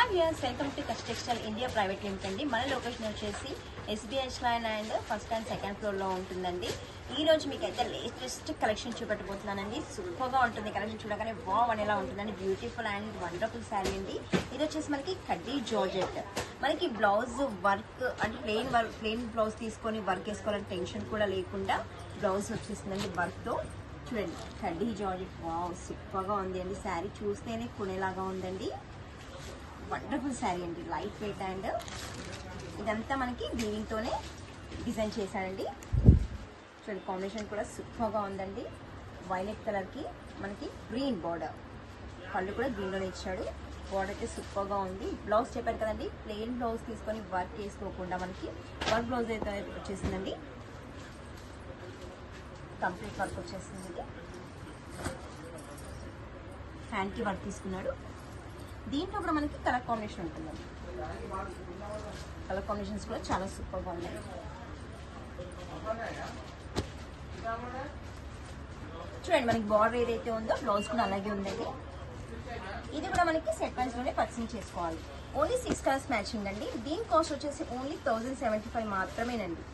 Hi viewers, welcome to Kast textile India private limited అండి. మన location వచ్చేసి SBI line and first and second ఫ్లోర్లో ఉంటుందండి. ఈ రోజు మీకు అయితే లేటెస్ట్ కలెక్షన్ చూపెట్టబోతున్నానండి. సూపర్గా ఉంటుంది కలెక్షన్, చూడగానే వావ్ అనేలా ఉంటుందండి. బ్యూటిఫుల్ అండ్ వండర్ఫుల్ శారీ అండి. ఇది వచ్చేసి మనకి కడ్డీ జార్జెట్. మనకి బ్లౌజ్ వర్క్ అంటే ప్లెయిన్ బ్లౌజ్ తీసుకొని వర్క్ వేసుకోవాలని టెన్షన్ కూడా లేకుండా బ్లౌజ్ వచ్చేసిందండి వర్క్తో. చూడండి, కడ్డీ జార్జెట్ వావ్ సూపర్గా ఉంది అండి. శారీ చూస్తేనే కొనేలాగా ఉందండి. వండర్ఫుల్ శారీ అండి, లైట్ వెయిట్ అండ్ ఇదంతా మనకి వీవింగ్తోనే డిజైన్ చేశాడండి. చూడండి, కాంబినేషన్ కూడా సూపర్గా ఉందండి. వైలెట్ కలర్కి మనకి గ్రీన్ బార్డర్, కళ్ళు కూడా గ్రీన్లోనే ఇచ్చాడు. బార్డర్ అయితే సూపర్గా ఉంది. బ్లౌజ్ చెప్పారు కదండి, ప్లెయిన్ బ్లౌజ్ తీసుకొని వర్క్ వేసుకోకుండా మనకి వర్క్ బ్లౌజ్ అయితే వచ్చేసిందండి. కంప్లీట్ వర్క్ వచ్చేసింది. హ్యాండ్కి వర్క్ తీసుకున్నాడు. దీంట్లో కూడా మనకి కలర్ కాంబినేషన్ ఉంటుందండి. కలర్ కాంబినేషన్స్ కూడా చాలా సూపర్గా ఉన్నాయి. చూడండి, మనకి బార్డర్ ఏదైతే ఉందో బ్లౌజ్ కూడా అలాగే ఉందండి. ఇది కూడా మనకి సెట్ వైజ్లోనే పర్చేసింగ్ చేసుకోవాలి. ఓన్లీ 6 కలర్స్ మ్యాచింగ్ అండి. దీని కాస్ట్ వచ్చేసి ఓన్లీ 1075 మాత్రమేనండి.